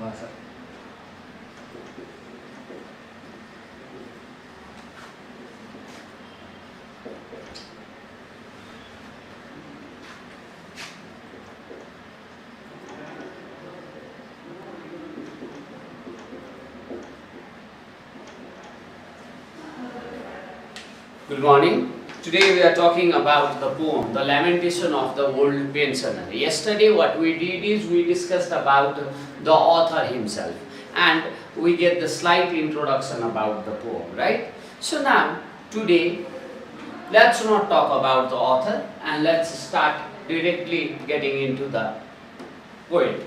Good morning. Today we are talking about the poem, The Lamentation of the Old Pensioner. Yesterday what we did is we discussed about the author himself and we get the slight introduction about the poem, right? So now, today, let's not talk about the author and let's start directly getting into the poetry.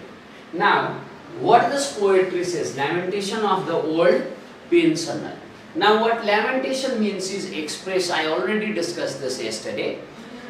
Now, what this poetry says, Lamentation of the Old Pensioner. Now what lamentation means is express, I already discussed this yesterday.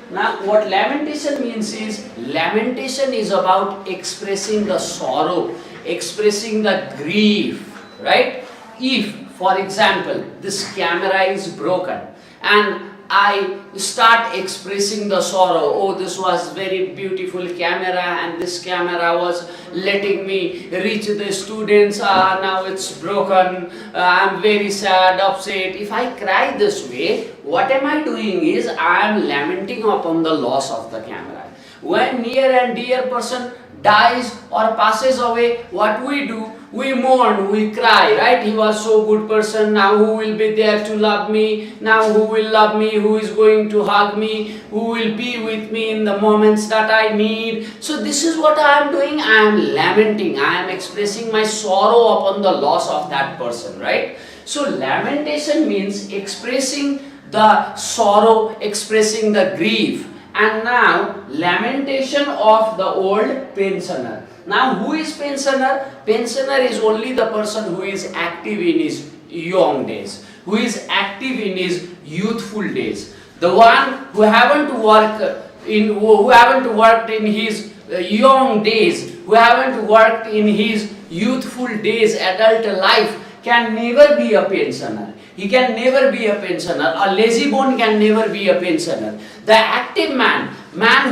Now what lamentation means is about expressing the sorrow, expressing the grief, right? If, for example, this camera is broken and I start expressing the sorrow, oh this was very beautiful camera and this camera was letting me reach the students, now it's broken, I'm very sad, upset. If I cry this way, what am I doing is I am lamenting upon the loss of the camera. When near and dear person dies or passes away, what we do? We mourn, we cry, right? He was so good person, now who will be there to love me? Now who will love me? Who is going to hug me? Who will be with me in the moments that I need? So this is what I am doing. I am lamenting. I am expressing my sorrow upon the loss of that person, right? So lamentation means expressing the sorrow, expressing the grief. And now, lamentation of the old pensioner. Now, who is pensioner? Pensioner is only the person who is active in his young days, who is active in his youthful days. The one who haven't worked in his young days, who haven't worked in his youthful days, adult life, can never be a pensioner. He can never be a pensioner. A lazy bone can never be a pensioner. The active man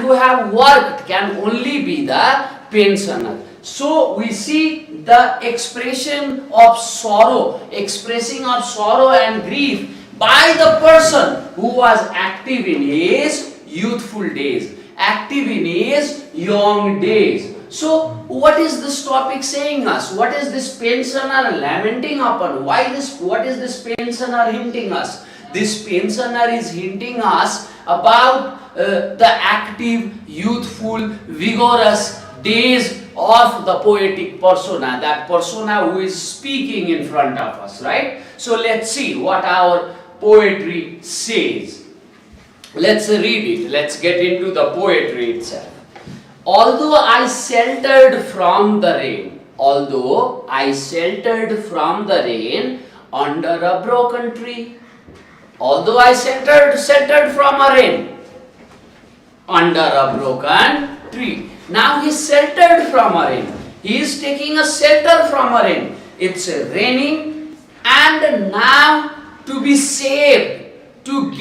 who have worked, can only be the pensioner. So we see the expression of sorrow, expressing of sorrow and grief by the person who was active in his youthful days, active in his young days. So what is this topic saying us? What is this pensioner lamenting upon? What is this pensioner hinting us? This pensioner is hinting us about the active, youthful, vigorous days of the poetic persona, that persona who is speaking in front of us, right? So let's see what our poetry says. Let's read it. Let's get into the poetry itself. Although I sheltered from the rain, under a broken tree. Although I sheltered from a rain, under a broken tree. Now he is sheltered from a rain. He is taking a shelter from a rain. It's raining, and now to be saved, to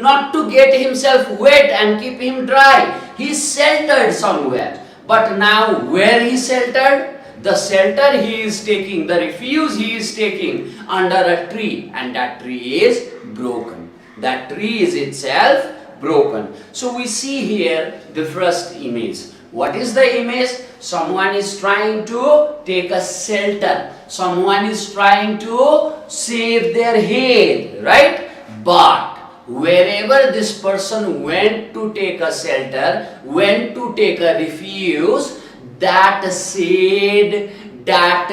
not to get himself wet and keep him dry, he is sheltered somewhere. But now where he is sheltered? The shelter he is taking, the refuge he is taking under a tree, and that tree is broken. That tree is itself broken. So we see here the first image. What is the image? Someone is trying to take a shelter. Someone is trying to save their head, right? But wherever this person went to take a shelter, went to take a refuge, that shade, that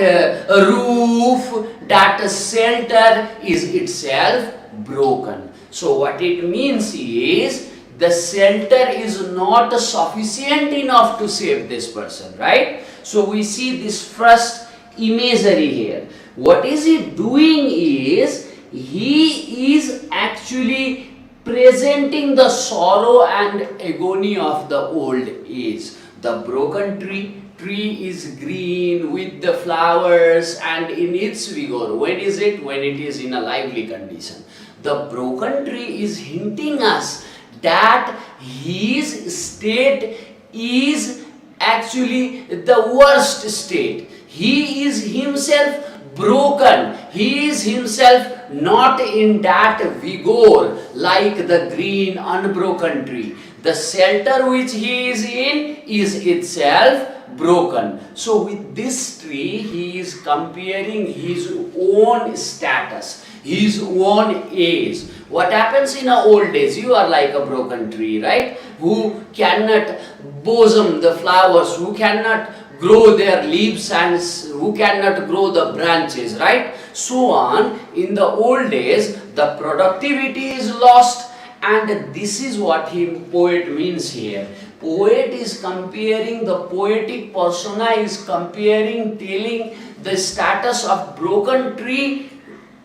roof, that shelter is itself broken. So what it means is, the shelter is not sufficient enough to save this person, right? So we see this first imagery here. What is he doing is, he is actually presenting the sorrow and agony of the old age. The broken tree is green with the flowers and in its vigor. When is it? When it is in a lively condition. The broken tree is hinting us that his state is actually the worst state. He is himself broken. He is himself not in that vigor like the green unbroken tree. The shelter which he is in is itself broken. So with this tree, he is comparing his own status, his own age. What happens in our old days? You are like a broken tree, right? Who cannot blossom the flowers, who cannot grow their leaves, and who cannot grow the branches, right? So on. In the old days, the productivity is lost, and this is what poet means here. Poet is comparing, the poetic persona is comparing, telling the status of broken tree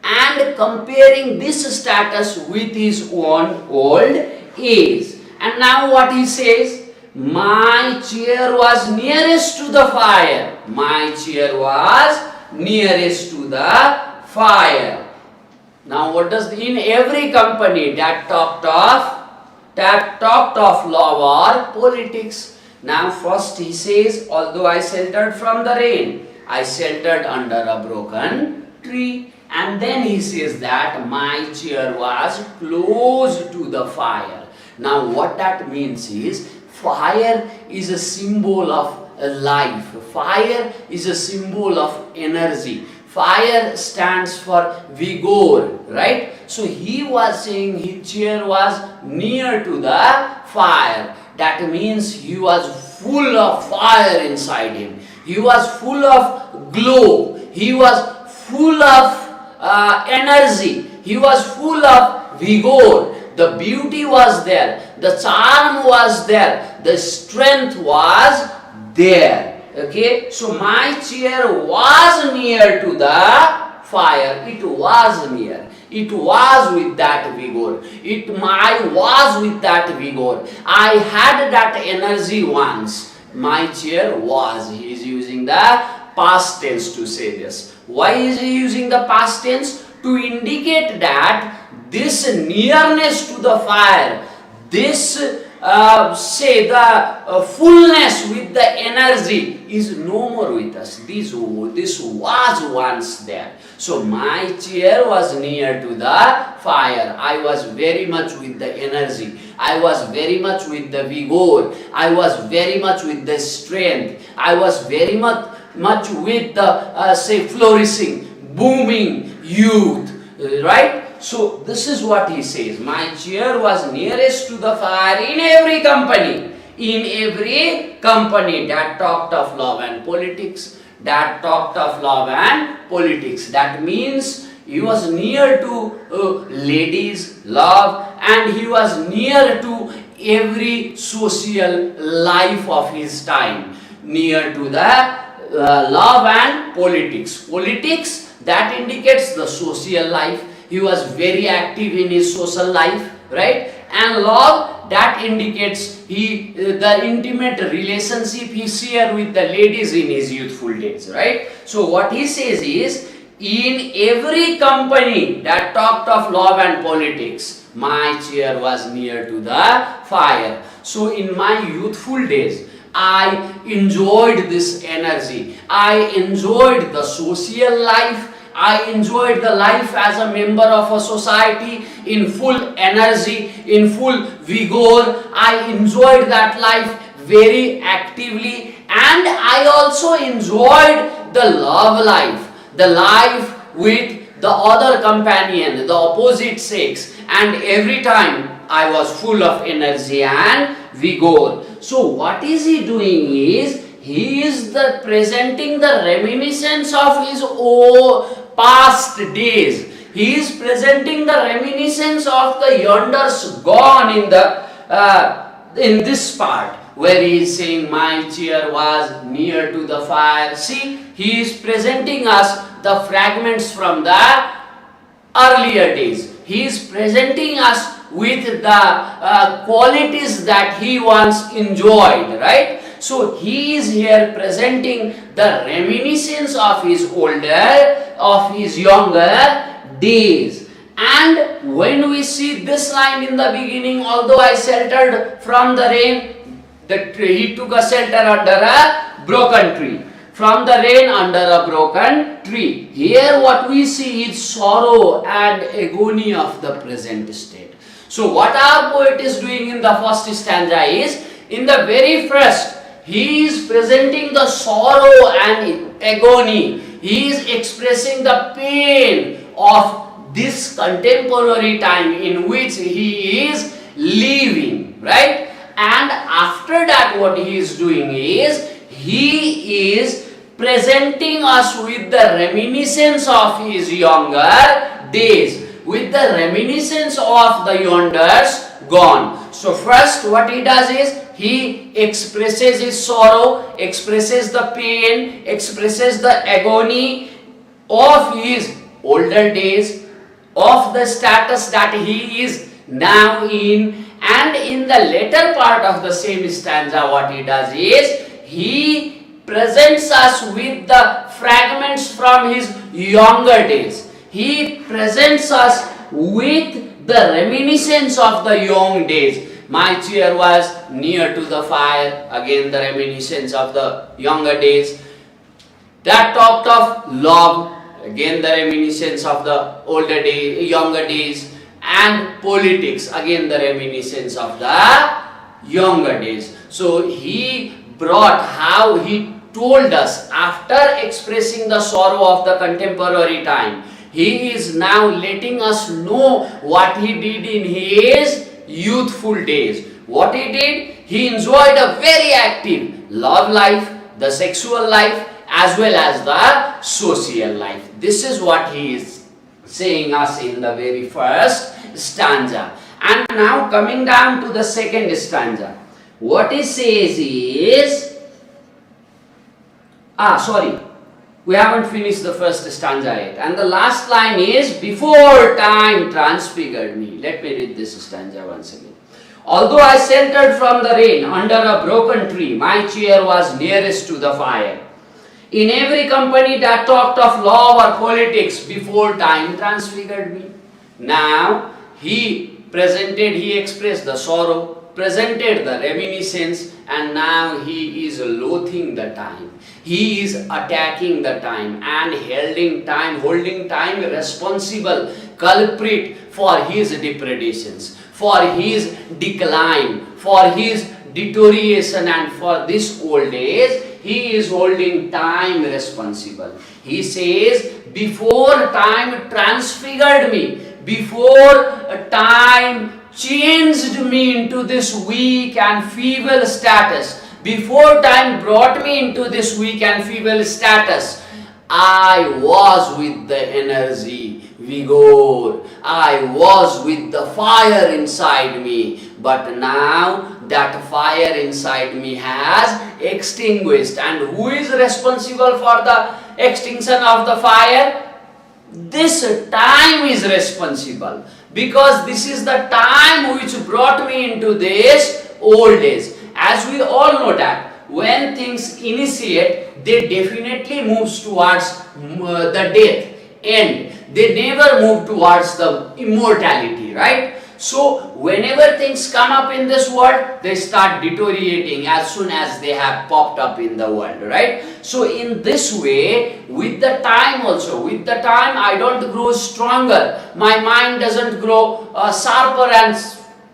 and comparing this status with his own old age. And now what he says, my chair was nearest to the fire. My chair was nearest to the fire. Now what does, in every company that talked of law or politics. Now first he says, although I sheltered from the rain, I sheltered under a broken tree. And then he says that my chair was close to the fire. Now what that means is, fire is a symbol of life. Fire is a symbol of energy. Fire stands for vigor, right? So he was saying his chair was near to the fire. That means he was full of fire inside him. He was full of glow. He was full of energy. He was full of vigor. The beauty was there. The charm was there. The strength was there. Okay, so my chair was near to the fire. It was near. It was with that vigor. I was with that vigor. I had that energy once. My chair was. He is using the past tense to say this. Why is he using the past tense? To indicate that this nearness to the fire, this fullness with the energy is no more with us. This was once there. So my chair was near to the fire. I was very much with the energy. I was very much with the vigor. I was very much with the strength. I was very much with the flourishing, booming youth, right? So this is what he says. My chair was nearest to the fire in every company. In every company that talked of love and politics. That talked of love and politics. That means he was near to ladies, love, and he was near to every social life of his time. Near to the love and politics. Politics, that indicates the social life. He was very active in his social life, right? And love, that indicates the intimate relationship he shared with the ladies in his youthful days, right? So what he says is, in every company that talked of love and politics, my chair was near to the fire. So in my youthful days, I enjoyed this energy. I enjoyed the social life. I enjoyed the life as a member of a society in full energy, in full vigor. I enjoyed that life very actively, and I also enjoyed the love life, the life with the other companion, the opposite sex, and every time I was full of energy and vigor. So what is he doing is, he is presenting the reminiscence of his past days. He is presenting the reminiscence of the yonders gone in this part, where he is saying my chair was near to the fire. See, he is presenting us the fragments from the earlier days. He is presenting us with the qualities that he once enjoyed, right? So he is here presenting the reminiscence of his younger days. And when we see this line in the beginning, although I sheltered from the rain, He took a shelter under a broken tree. From the rain under a broken tree. Here what we see is sorrow and agony of the present state. So what our poet is doing in the first stanza is, in the very first, he is presenting the sorrow and agony. He is expressing the pain of this contemporary time in which he is living, right? And after that what he is doing is, he is presenting us with the reminiscence of his younger days, with the reminiscence of the yonders gone. So first what he does is, he expresses his sorrow, expresses the pain, expresses the agony of his older days, of the status that he is now in. And in the later part of the same stanza what he does is, he presents us with the fragments from his younger days. He presents us with the reminiscence of the young days. My chair was near to the fire, again the reminiscence of the younger days. That talked of love, again the reminiscence of the older days, younger days. And politics, again the reminiscence of the younger days. So he brought how he told us, after expressing the sorrow of the contemporary time, he is now letting us know what he did in his youthful days. What he did, he enjoyed a very active love life, the sexual life, as well as the social life. This is what he is saying us in the very first stanza. And now coming down to the second stanza, what he says is, we haven't finished the first stanza yet. And the last line is, before time transfigured me. Let me read this stanza once again. Although I sheltered from the rain under a broken tree, my chair was nearest to the fire. In every company that talked of law or politics, before time transfigured me. Now, he expressed the sorrow, presented the reminiscence, and now he is loathing the time. He is attacking the time and holding time responsible, culprit for his depredations, for his decline, for his deterioration, and for this old age. He is holding time responsible. He says, before time transfigured me, before time changed me into this weak and feeble status, before time brought me into this weak and feeble status, I was with the energy, vigor, I was with the fire inside me. But now that fire inside me has extinguished. And who is responsible for the extinction of the fire? This time is responsible, because this is the time which brought me into this old age. As we all know that when things initiate, they definitely move towards the death end. They never move towards the immortality, right? So whenever things come up in this world, they start deteriorating as soon as they have popped up in the world, right? So in this way, with the time also, with the time I don't grow stronger, my mind doesn't grow sharper and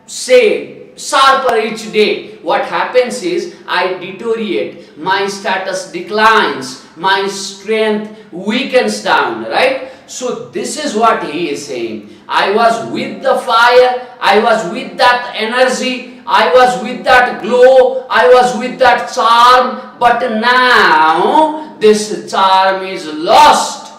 sharper each day. What happens is, I deteriorate, my status declines, my strength weakens down, right? So this is what he is saying. I was with the fire, I was with that energy, I was with that glow, I was with that charm, but now this charm is lost.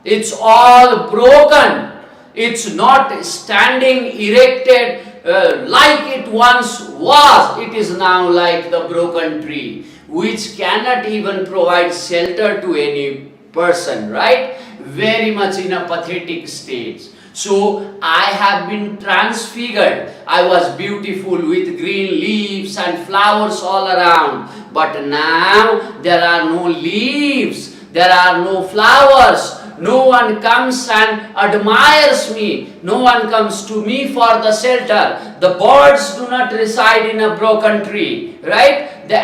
It's all broken. It's not standing erected like it once was. It is now like the broken tree, which cannot even provide shelter to any person, right? Very much in a pathetic stage. So I have been transfigured. I was beautiful with green leaves and flowers all around. But now there are no leaves, there are no flowers, No one comes and admires me. No one comes to me for the shelter. The birds do not reside in a broken tree, right? The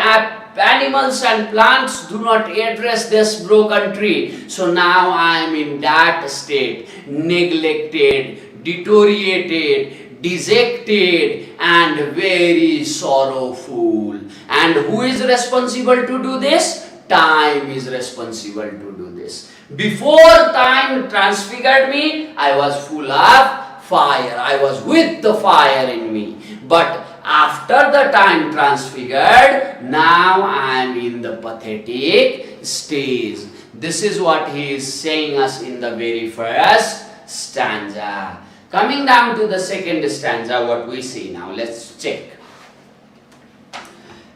animals and plants do not address this broken tree. So now I am in that state, neglected, deteriorated, dejected, and very sorrowful. And who is responsible to do this? Time is responsible to do this. Before time transfigured me, I was full of fire. I was with the fire in me. But after the time transfigured, now I am in the pathetic stage. This is what he is saying us in the very first stanza. Coming down to the second stanza, what we see now, let's check.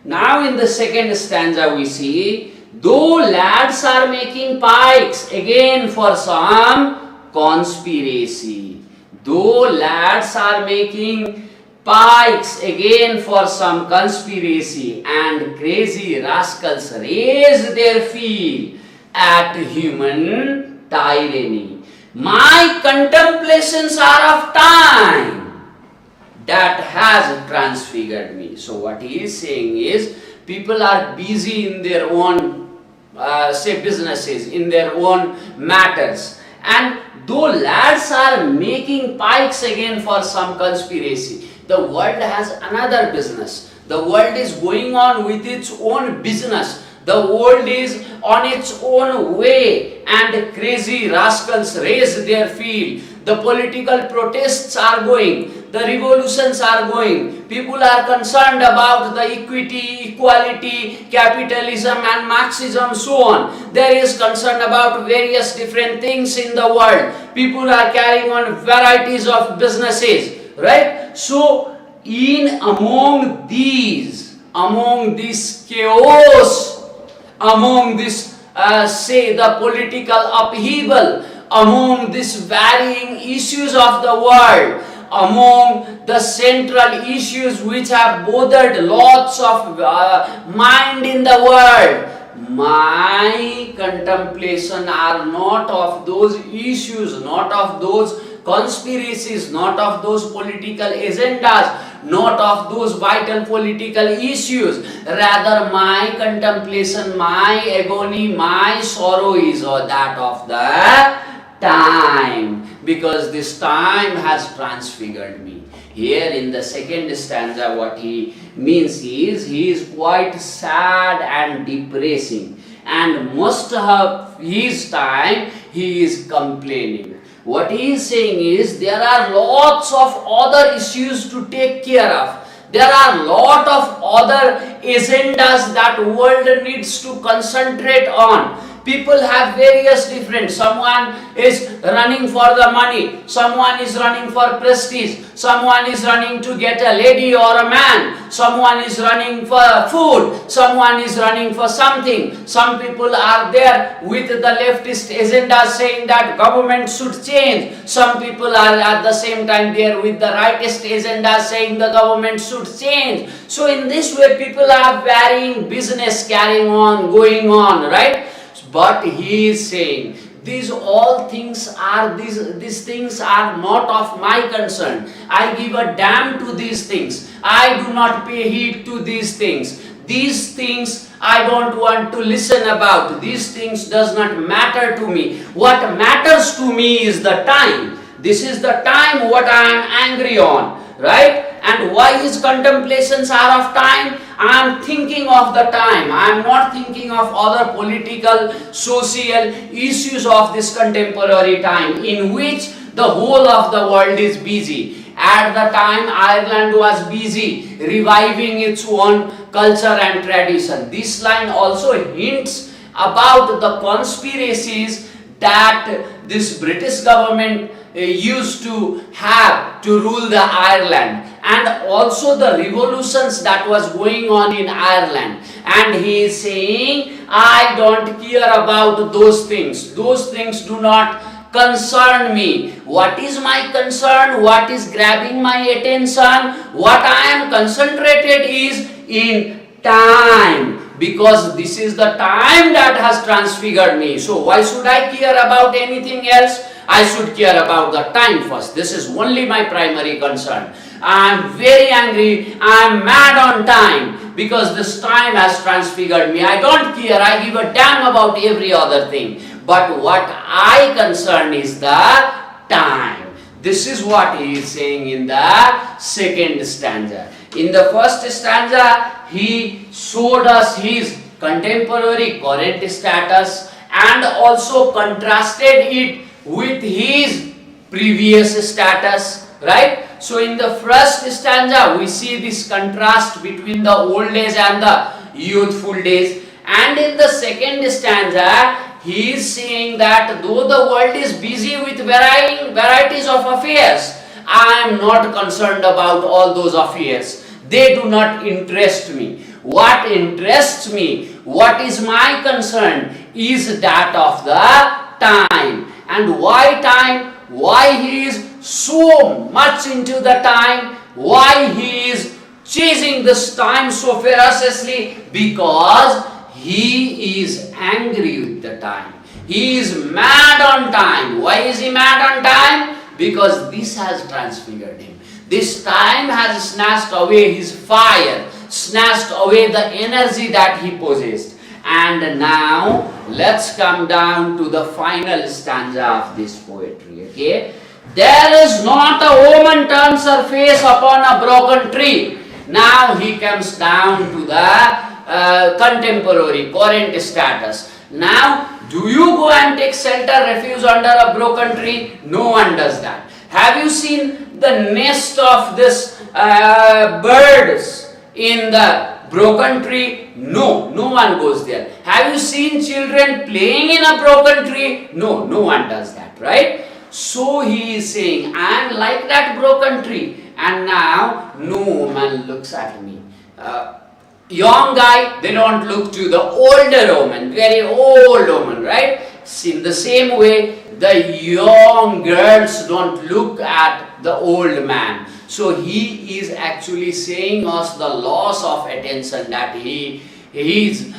Now in the second stanza we see, though lads are making pikes again for some conspiracy. Though lads are making pikes again for some conspiracy, and crazy rascals raise their field at human tyranny. My contemplations are of time that has transfigured me. So what he is saying is, people are busy in their own businesses, in their own matters, and though lads are making pikes again for some conspiracy, the world has another business. The world is going on with its own business. The world is on its own way, and crazy rascals raise their field. The political protests are going. The revolutions are going. People are concerned about the equity, equality, capitalism and Marxism, so on. There is concern about various different things in the world. People are carrying on varieties of businesses, right? So, among this chaos, among this, the political upheaval, among these varying issues of the world, among the central issues which have bothered lots of mind in the world, my contemplation are not of those issues, not of those conspiracies, not of those political agendas, not of those vital political issues. Rather, my contemplation, my agony, my sorrow is that of the time, because this time has transfigured me. Here in the second stanza, what he means is, he is quite sad and depressing, and most of his time he is complaining. What he is saying is, there are lots of other issues to take care of. There are lot of other agendas that world needs to concentrate on. People have various different, someone is running for the money, someone is running for prestige, someone is running to get a lady or a man, someone is running for food, someone is running for something. Some people are there with the leftist agenda saying that government should change. Some people are at the same time there with the rightist agenda saying the government should change. So in this way people are varying business carrying on, going on, right? But he is saying, these things are not of my concern. I give a damn to these things. I do not pay heed to these things. These things I don't want to listen about. These things does not matter to me. What matters to me is the time. This is the time what I am angry on, right? And why his contemplations are of time? I am thinking of the time. I am not thinking of other political, social issues of this contemporary time in which the whole of the world is busy. At the time, Ireland was busy reviving its own culture and tradition. This line also hints about the conspiracies that this British government used to have to rule the Ireland, and also the revolutions that was going on in Ireland. And he is saying, I don't care about those things. Those things do not concern me. What is my concern? What is grabbing my attention? What I am concentrated is in time. because this is the time that has transfigured me. So why should I care about anything else? I should care about the time first. This is only my primary concern. I am very angry, I am mad on time because this time has transfigured me. I don't care, I give a damn about every other thing. But what I concern is the time. This is what he is saying in the second stanza. In the first stanza, he showed us his contemporary current status and also contrasted it with his previous status, right? So in the first stanza, we see this contrast between the old days and the youthful days. And in the second stanza, he is saying that though the world is busy with varieties of affairs, I am not concerned about all those affairs. They do not interest me. What interests me, what is my concern, is that of the time. And why time? Why he is so much into the time? Why he is chasing this time so ferociously? Because he is angry with the time. He is mad on time. Why is he mad on time? Because this has transfigured him. This time has snatched away his fire, snatched away the energy that he possessed. And now let's come down to the final stanza of this poetry. Okay, there is not a woman turns her face upon a broken tree. Now he comes down to the contemporary, current status. Now, do you go and take shelter, refuge under a broken tree? No one does that. Have you seen the nest of this birds in the broken tree? No, no one goes there. Have you seen children playing in a broken tree? No, no one does that, right? So he is saying, I am like that broken tree, and now no woman looks at me. Young guy, they don't look to the older woman, very old woman, right? In the same way, the young girls don't look at the old man. So he is actually saying us the loss of attention that he is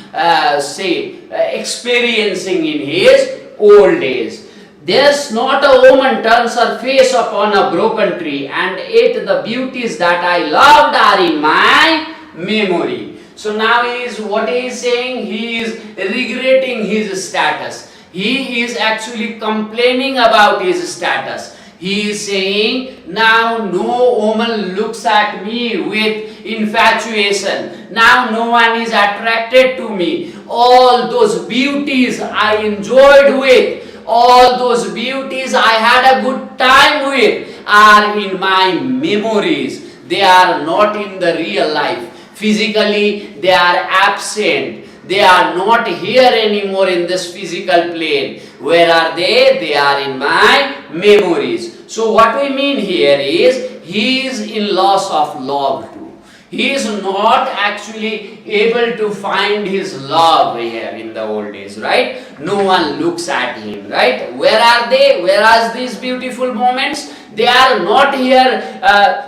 experiencing in his old days. There's not a woman turns her face upon a broken tree, and yet the beauties that I loved are in my memory. So now what he is saying, he is regretting his status. He is actually complaining about his status. He is saying, now no woman looks at me with infatuation. Now no one is attracted to me. All those beauties I enjoyed with, all those beauties I had a good time with are in my memories. They are not in the real life. Physically, they are absent. They are not here anymore in this physical plane. Where are they? They are in my memories. So what we mean here is, he is in loss of love too. He is not actually able to find his love here in the old days, right? No one looks at him, right? Where are they? Where are these beautiful moments? They are not here,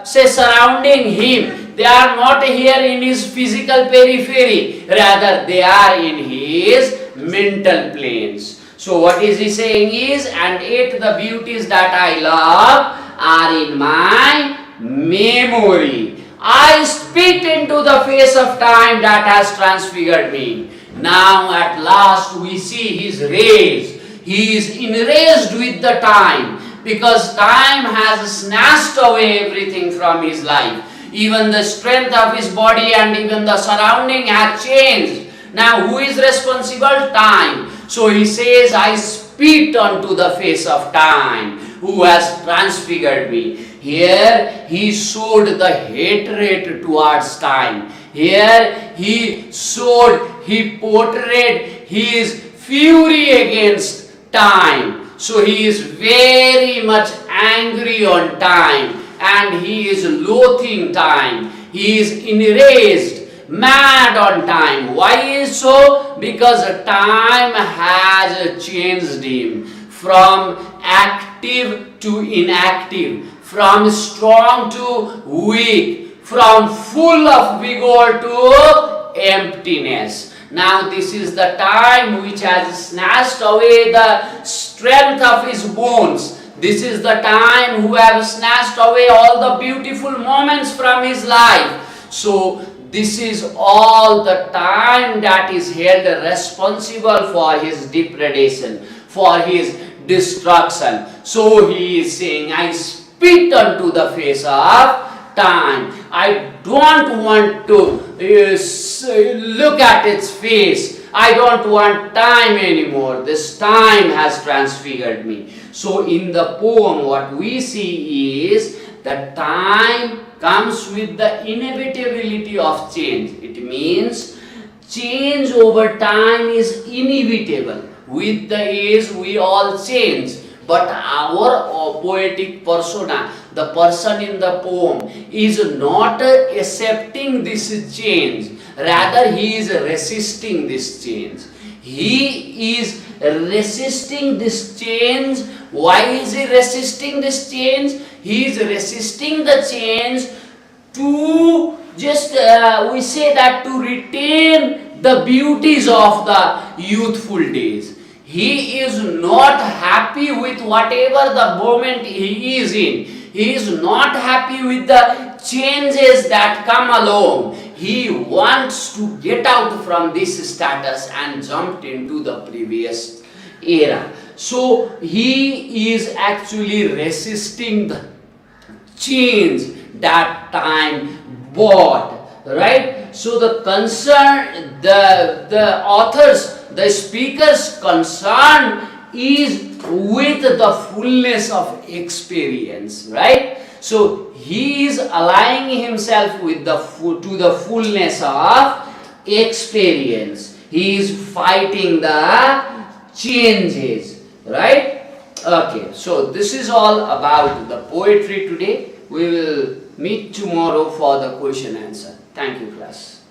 surrounding him. They are not here in his physical periphery. Rather, they are in his mental planes. So what is he saying is, and yet the beauties that I love are in my memory. I spit into the face of time that has transfigured me. Now at last we see his rays. He is enraged with the time, because time has snatched away everything from his life. Even the strength of his body and even the surrounding had changed. Now who is responsible? Time. So he says, I spit onto the face of time, who has transfigured me. Here he showed the hatred towards time. Here he portrayed his fury against time. So he is very much angry on time, and he is loathing time. He is enraged, mad on time. Why is so? Because time has changed him from active to inactive, from strong to weak, from full of vigor to emptiness. Now this is the time which has snatched away the strength of his bones. This is the time who has snatched away all the beautiful moments from his life. So this is all the time that is held responsible for his depredation, for his destruction. So he is saying, I spit unto the face of time. I don't want to look at its face. I don't want time anymore. This time has transfigured me. So in the poem what we see is that time comes with the inevitability of change. It means change over time is inevitable. With the age we all change. But our poetic persona, the person in the poem, is not accepting this change. Rather, he is resisting this change. He is resisting this change. Why is he resisting this change? He is resisting the change to just, we say that, to retain the beauties of the youthful days. He is not happy with whatever the moment he is in. He is not happy with the changes that come along. He wants to get out from this status and jumped into the previous era. So he is actually resisting the change that time brought, right? So the concern, the authors, the speaker's concern is with the fullness of experience, right? So he is aligning himself with to the fullness of experience. He is fighting the changes, right? Okay, so this is all about the poetry today. We will meet tomorrow for the question answer. Thank you, class.